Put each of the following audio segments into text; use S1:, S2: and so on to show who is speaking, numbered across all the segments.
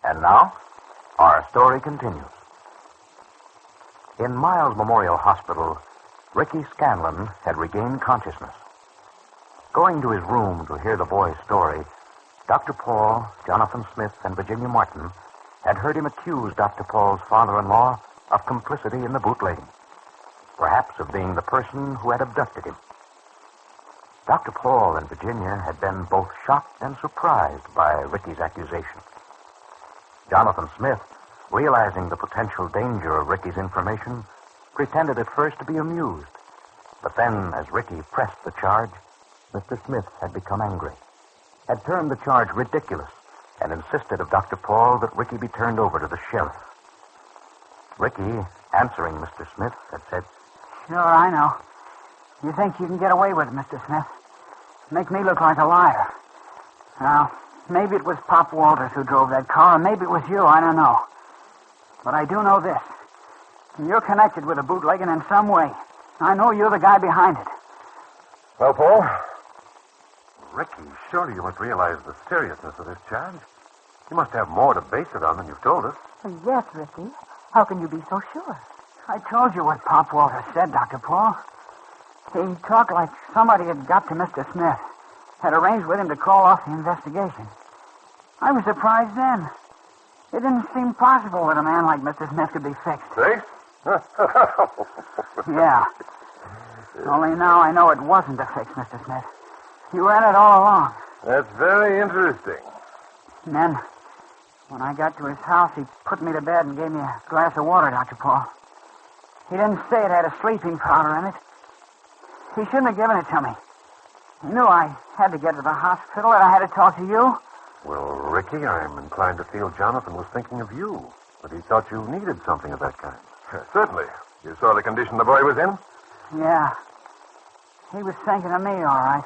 S1: And now, our story continues. In Miles Memorial Hospital, Ricky Scanlon had regained consciousness. Going to his room to hear the boy's story, Dr. Paul, Jonathan Smith, and Virginia Martin had heard him accuse Dr. Paul's father-in-law of complicity in the bootlegging, perhaps of being the person who had abducted him. Dr. Paul and Virginia had been both shocked and surprised by Ricky's accusation. Jonathan Smith, realizing the potential danger of Ricky's information, pretended at first to be amused. But then, as Ricky pressed the charge, Mr. Smith had become angry, had termed the charge ridiculous, and insisted of Dr. Paul that Ricky be turned over to the sheriff. Ricky, answering Mr. Smith, had said,
S2: Sure, I know. You think you can get away with it, Mr. Smith? Make me look like a liar. Now, maybe it was Pop Walters who drove that car, or maybe it was you, I don't know. But I do know this. You're connected with the bootlegging in some way. I know you're the guy behind it.
S3: Well, Paul? Ricky, surely you must realize the seriousness of this charge. You must have more to base it on than you've told us.
S4: Yes, Ricky. How can you be so sure?
S2: I told you what Pop Walters said, Dr. Paul. He talked like somebody had got to Mr. Smith, had arranged with him to call off the investigation. I was surprised then. It didn't seem possible that a man like Mr. Smith could be fixed.
S3: Fixed?
S2: Yeah. Only now I know it wasn't a fix, Mr. Smith. You ran it all along.
S3: That's very interesting.
S2: And then, when I got to his house, he put me to bed and gave me a glass of water, Dr. Paul. He didn't say it had a sleeping powder in it. He shouldn't have given it to me. He knew I had to get to the hospital and I had to talk to you.
S3: Well, Ricky, I'm inclined to feel Jonathan was thinking of you, but he thought you needed something of that kind. Certainly. You saw the condition the boy was in?
S2: Yeah. He was thinking of me, all right.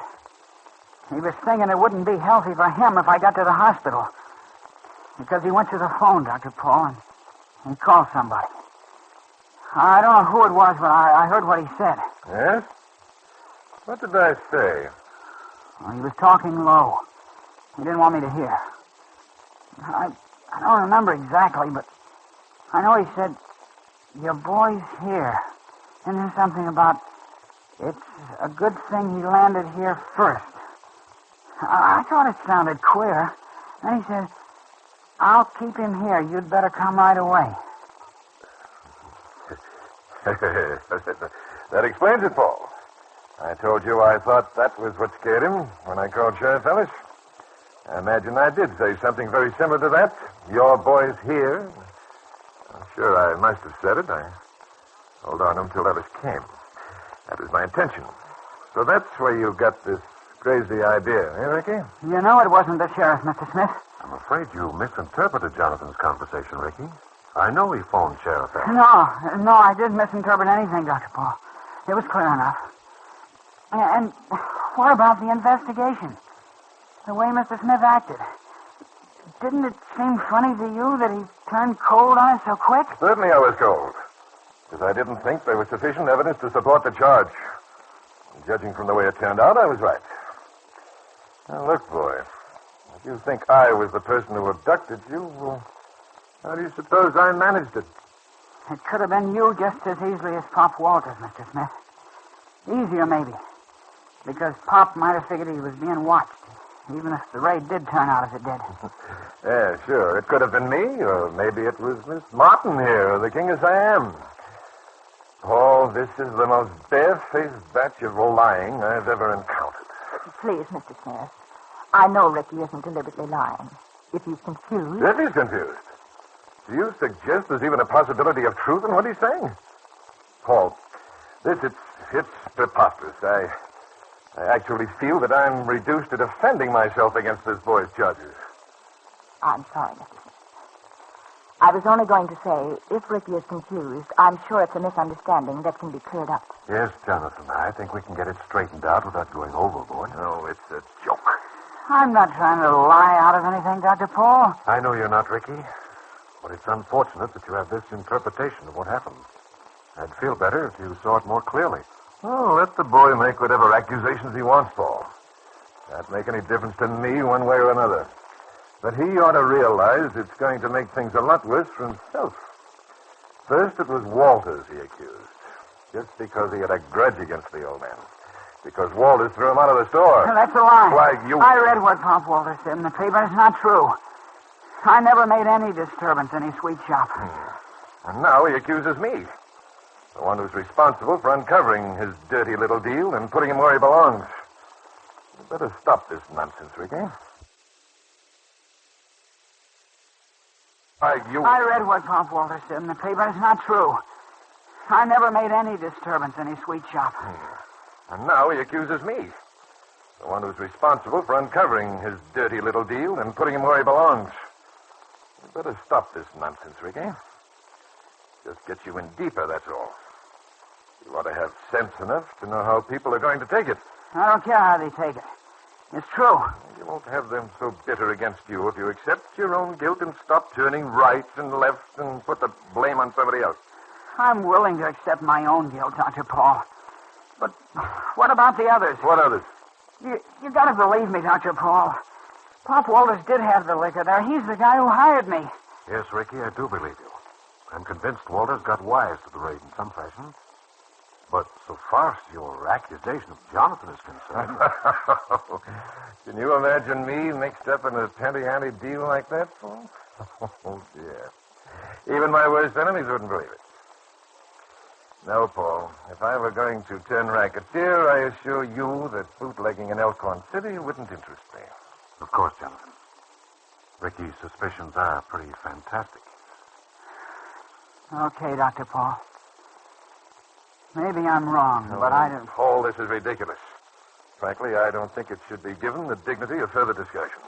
S2: He was thinking it wouldn't be healthy for him if I got to the hospital. Because he went to the phone, Dr. Paul, and called somebody. I don't know who it was, but I heard what he said.
S3: Yes? What did I say?
S2: Well, he was talking low. He didn't want me to hear. I don't remember exactly, but I know he said, your boy's here. And there's something about, it's a good thing he landed here first. I thought it sounded queer. Then he said, I'll keep him here. You'd better come right away.
S3: That explains it, Paul. I told you I thought that was what scared him when I called Sheriff Ellis. I imagine I did say something very similar to that. Your boy's here. I'm sure I must have said it. I held on until Ellis came. That was my intention. So that's where you got this crazy idea, eh, Ricky?
S2: You know it wasn't the sheriff, Mr. Smith.
S3: I'm afraid you misinterpreted Jonathan's conversation, Ricky. I know he phoned Sheriff Ellis.
S2: No, I didn't misinterpret anything, Dr. Paul. It was clear enough. And what about the investigation? The way Mr. Smith acted. Didn't it seem funny to you that he turned cold on us so quick?
S3: Certainly I was cold. Because I didn't think there was sufficient evidence to support the charge. And judging from the way it turned out, I was right. Now, look, boy. If you think I was the person who abducted you, how do you suppose I managed it?
S2: It could have been you just as easily as Pop Walters, Mr. Smith. Easier, maybe. Because Pop might have figured he was being watched, even if the raid did turn out as it did.
S3: Yeah, sure. It could have been me, or maybe it was Miss Martin here, or the King of Siam. Paul, this is the most bare-faced batch of lying I've ever encountered.
S4: Please, Mr. Smith. I know Ricky isn't deliberately lying. If he's confused...
S3: If he's confused. Do you suggest there's even a possibility of truth in what he's saying? Paul, it's preposterous. I actually feel that I'm reduced to defending myself against this boy's charges.
S4: I'm sorry, Mr. Smith. I was only going to say, if Ricky is confused, I'm sure it's a misunderstanding that can be cleared up.
S3: Yes, Jonathan, I think we can get it straightened out without going overboard. No, it's a joke.
S2: I'm not trying to lie out of anything, Dr. Paul.
S3: I know you're not, Ricky. But it's unfortunate that you have this interpretation of what happened. I'd feel better if you saw it more clearly. Oh, let the boy make whatever accusations he wants, Paul. Can't make any difference to me one way or another. But he ought to realize it's going to make things a lot worse for himself. First, it was Walters he accused, just because he had a grudge against the old man. Because Walters threw him out of the store.
S2: That's a lie.
S3: Why, you...
S2: I read what Pop Walters said in the paper. It's not true. I never made any disturbance in his sweet shop.
S3: And now he accuses me. The one who's responsible for uncovering his dirty little deal and putting him where he belongs. You better stop this nonsense, Ricky.
S2: I read what Pop Walters said in the paper. It's not true. I never made any disturbance in his sweet shop.
S3: And now he accuses me. The one who's responsible for uncovering his dirty little deal and putting him where he belongs. You better stop this nonsense, Ricky. Just get you in deeper, that's all. You ought to have sense enough to know how people are going to take it.
S2: I don't care how they take it. It's true.
S3: You won't have them so bitter against you if you accept your own guilt and stop turning right and left and put the blame on somebody else.
S2: I'm willing to accept my own guilt, Dr. Paul. But what about the others?
S3: What others?
S2: You gotta believe me, Dr. Paul. Pop Walters did have the liquor there. He's the guy who hired me.
S1: Yes, Ricky, I do believe you. I'm convinced Walters got wise to the raid in some fashion. But so far as your accusation of Jonathan is concerned...
S3: Can you imagine me mixed up in a handy deal like that, Paul? Oh, dear. Even my worst enemies wouldn't believe it. No, Paul. If I were going to turn racketeer, I assure you that bootlegging in Elkhorn City wouldn't interest me.
S1: Of course, Jonathan. Ricky's suspicions are pretty fantastic.
S2: Okay, Dr. Paul. Maybe I'm wrong, but I don't...
S3: Paul, this is ridiculous. Frankly, I don't think it should be given the dignity of further discussion.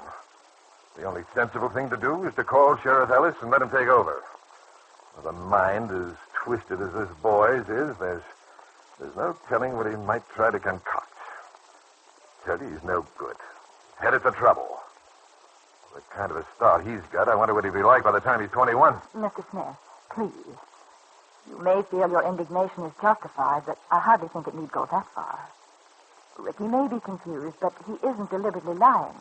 S3: The only sensible thing to do is to call Sheriff Ellis and let him take over. With a mind as twisted as this boy's is, there's no telling what he might try to concoct. Tell you, he's no good. Headed for trouble. The kind of a start he's got, I wonder what he'd be like by the time he's 21.
S4: Mr. Smith, please. You may feel your indignation is justified, but I hardly think it need go that far. Ricky may be confused, but he isn't deliberately lying.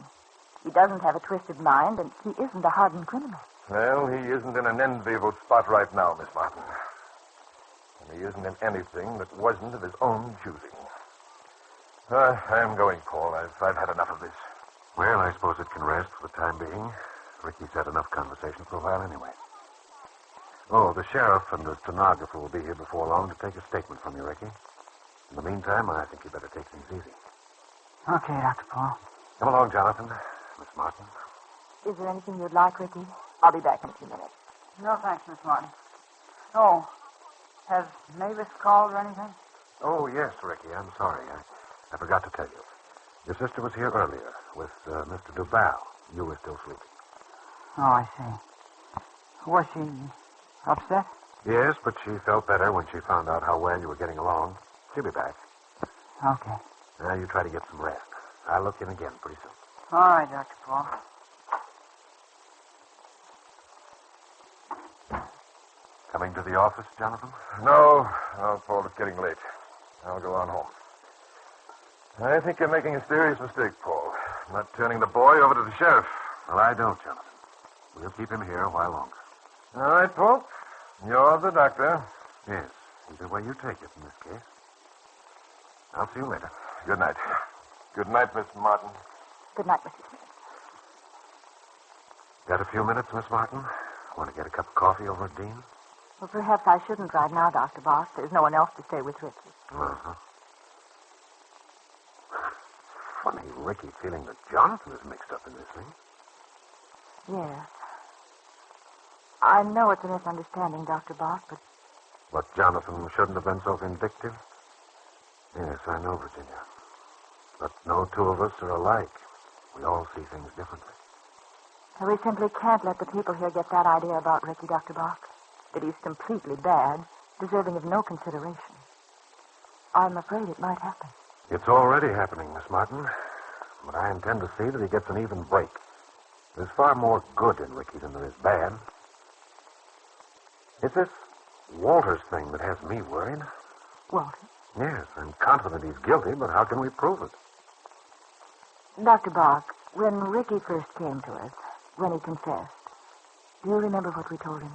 S4: He doesn't have a twisted mind, and he isn't a hardened criminal.
S3: Well, he isn't in an enviable spot right now, Miss Martin. And he isn't in anything that wasn't of his own choosing. I'm going, Paul. I've had enough of this.
S1: Well, I suppose it can rest for the time being. Ricky's had enough conversation for a while anyway. Oh, the sheriff and the stenographer will be here before long to take a statement from you, Ricky. In the meantime, I think you better take things easy.
S2: Okay, Dr. Paul.
S1: Come along, Jonathan. Miss Martin.
S4: Is there anything you'd like, Ricky? I'll be back in a few minutes.
S2: No, thanks, Miss Martin. Oh, has Mavis called or anything?
S1: Oh, yes, Ricky. I'm sorry. I forgot to tell you. Your sister was here earlier with Mr. Duval. You were still sleeping.
S2: Oh, I see. Was she upset?
S1: Yes, but she felt better when she found out how well you were getting along. She'll be back.
S2: Okay.
S1: Now you try to get some rest. I'll look in again pretty soon.
S2: All right, Dr. Paul.
S1: Coming to the office, Jonathan?
S3: No, Paul, it's getting late. I'll go on home. I think you're making a serious mistake, Paul. Not turning the boy over to the sheriff.
S1: Well, I don't, Jonathan. We'll keep him here a while longer.
S3: All right, Paul. You're the doctor.
S1: Yes, either way you take it in this case. I'll see you later.
S3: Good night. Good night, Miss Martin.
S4: Good night, Mr. Smith.
S1: Got a few minutes, Miss Martin? Want to get a cup of coffee over at Dean?
S4: Well, perhaps I shouldn't right now, Dr. Boss. There's no one else to stay with Ricky.
S1: Uh-huh. Funny, Ricky feeling that Jonathan is mixed up in this thing.
S4: Yes. I know it's a misunderstanding, Dr. Boss, but...
S1: But Jonathan shouldn't have been so vindictive? Yes, I know, Virginia. But no two of us are alike. We all see things differently.
S4: We simply can't let the people here get that idea about Ricky, Dr. Boss. That he's completely bad, deserving of no consideration. I'm afraid it might happen.
S1: It's already happening, Miss Martin. But I intend to see that he gets an even break. There's far more good in Ricky than there is bad. It's this Walters thing that has me worried.
S4: Walter?
S1: Yes, I'm confident he's guilty, but how can we prove it?
S4: Dr. Bach, when Ricky first came to us, when he confessed. Do you remember what we told him?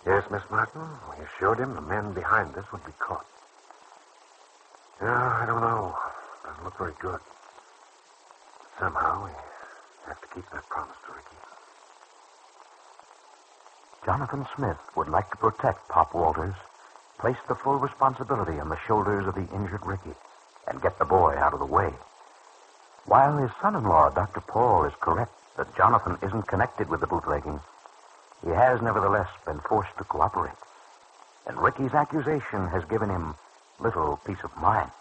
S5: Yes, Miss Martin. We assured him the men behind this would be caught. Yeah, I don't know. Doesn't look very good. Somehow we have to keep that promise to Ricky.
S1: Jonathan Smith would like to protect Pop Walters, place the full responsibility on the shoulders of the injured Ricky, and get the boy out of the way. While his son-in-law, Dr. Paul, is correct that Jonathan isn't connected with the bootlegging, he has nevertheless been forced to cooperate. And Ricky's accusation has given him little peace of mind.